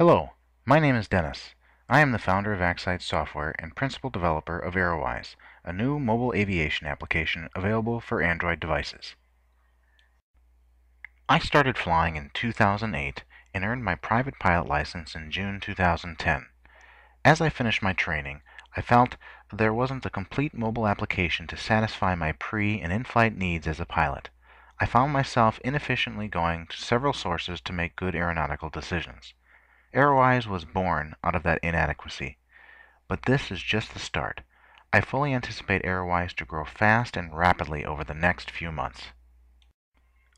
Hello, my name is Dennis. I am the founder of Aerowise Software and principal developer of Aerowise, a new mobile aviation application available for Android devices. I started flying in 2008 and earned my private pilot license in June 2010. As I finished my training, I felt there wasn't a complete mobile application to satisfy my pre- and in-flight needs as a pilot. I found myself inefficiently going to several sources to make good aeronautical decisions. Aerowise was born out of that inadequacy. But this is just the start. I fully anticipate Aerowise to grow fast and rapidly over the next few months.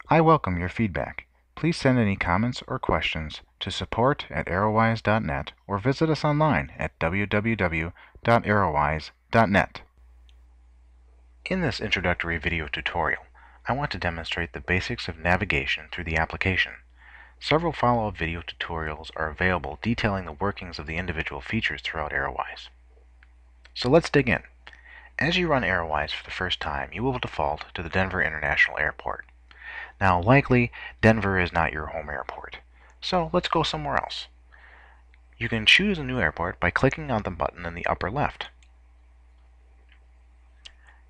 I welcome your feedback. Please send any comments or questions to support@aerowise.net or visit us online at www.aerowise.net. In this introductory video tutorial, I want to demonstrate the basics of navigation through the application. Several follow-up video tutorials are available detailing the workings of the individual features throughout Aerowise. So let's dig in. As you run Aerowise for the first time, you will default to the Denver International Airport. Now, likely, Denver is not your home airport, so let's go somewhere else. You can choose a new airport by clicking on the button in the upper left.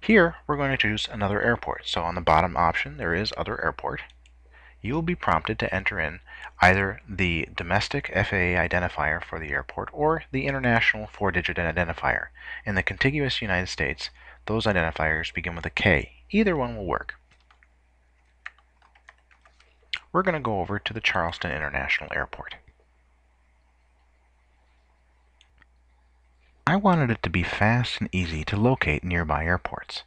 Here, we're going to choose another airport, so on the bottom option there is Other Airport. You will be prompted to enter in either the domestic FAA identifier for the airport or the international 4-digit identifier. In the contiguous United States, those identifiers begin with a K. Either one will work. We're going to go over to the Charleston International Airport. I wanted it to be fast and easy to locate nearby airports.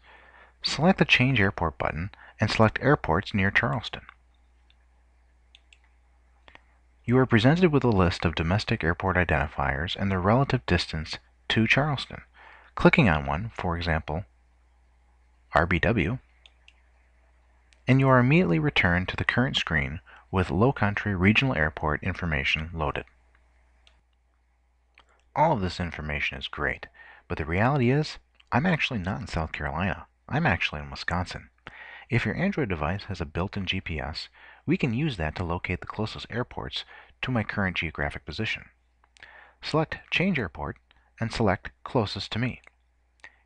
Select the Change Airport button and select airports near Charleston. You are presented with a list of domestic airport identifiers and their relative distance to Charleston. Clicking on one, for example, RBW, and you are immediately returned to the current screen with Low Country Regional Airport information loaded. All of this information is great, but the reality is, I'm actually not in South Carolina. I'm actually in Wisconsin. If your Android device has a built-in GPS, we can use that to locate the closest airports to my current geographic position. Select Change Airport and select Closest to me.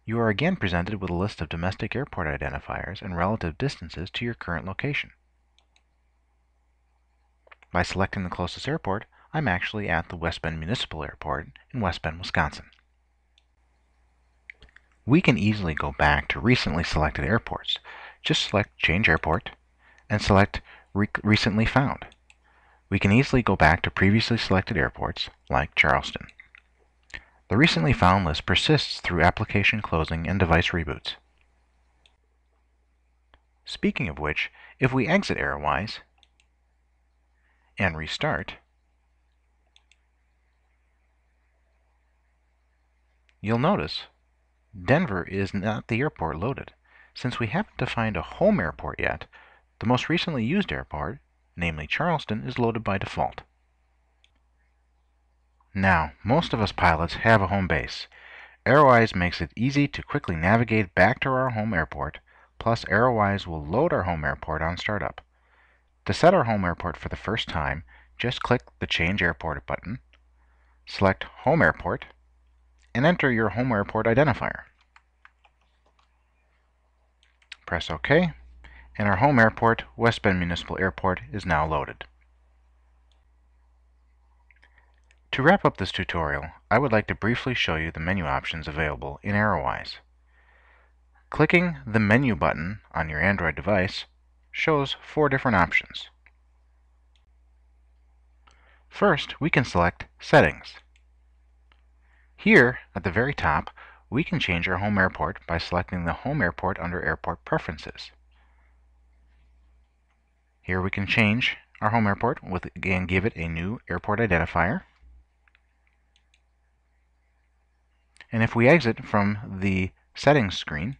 You are again presented with a list of domestic airport identifiers and relative distances to your current location. By selecting the closest airport, I'm actually at the West Bend Municipal Airport in West Bend, Wisconsin. We can easily go back to recently selected airports. Just select Change Airport and select Recently Found. We can easily go back to previously selected airports, like Charleston. The Recently Found list persists through application closing and device reboots. Speaking of which, if we exit Aerowise and restart, you'll notice Denver is not the airport loaded. Since we haven't defined a home airport yet, the most recently used airport, namely Charleston, is loaded by default. Now, most of us pilots have a home base. Aerowise makes it easy to quickly navigate back to our home airport, plus Aerowise will load our home airport on startup. To set our home airport for the first time, just click the Change Airport button, select Home Airport, and enter your home airport identifier. Press OK, and our home airport, West Bend Municipal Airport, is now loaded. To wrap up this tutorial, I would like to briefly show you the menu options available in Aerowise. Clicking the Menu button on your Android device shows 4 different options. First, we can select Settings. Here, at the very top, we can change our home airport by selecting the home airport under Airport Preferences. Here we can change our home airport and give it a new airport identifier. And if we exit from the settings screen,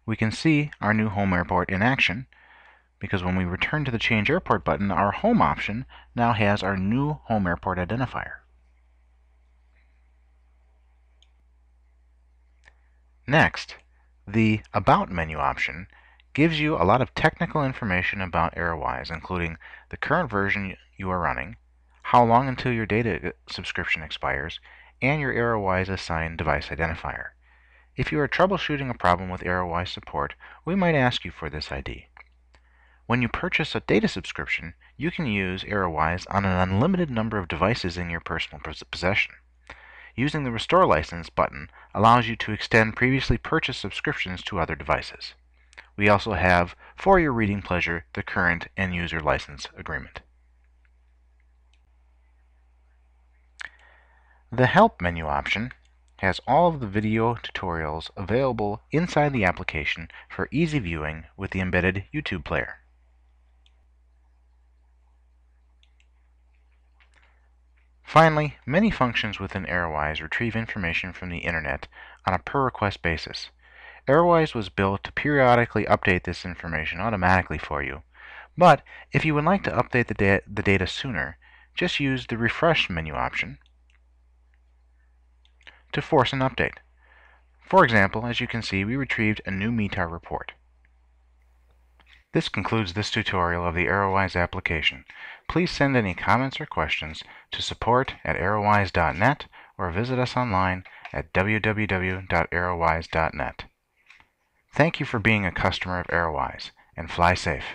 we can see our new home airport in action, because when we return to the Change Airport button, our home option now has our new home airport identifier. Next, the About menu option gives you a lot of technical information about Aerowise, including the current version you are running, how long until your data subscription expires, and your Aerowise assigned device identifier. If you are troubleshooting a problem with Aerowise support, we might ask you for this ID. When you purchase a data subscription, you can use Aerowise on an unlimited number of devices in your personal possession. Using the Restore License button allows you to extend previously purchased subscriptions to other devices. We also have, for your reading pleasure, the current end user license agreement. The Help menu option has all of the video tutorials available inside the application for easy viewing with the embedded YouTube player. Finally, many functions within Aerowise retrieve information from the Internet on a per-request basis. Aerowise was built to periodically update this information automatically for you, but if you would like to update the data sooner, just use the Refresh menu option to force an update. For example, as you can see, we retrieved a new METAR report. This concludes this tutorial of the Aerowise application. Please send any comments or questions to support@aerowise.net or visit us online at www.aerowise.net. Thank you for being a customer of Aerowise, and fly safe.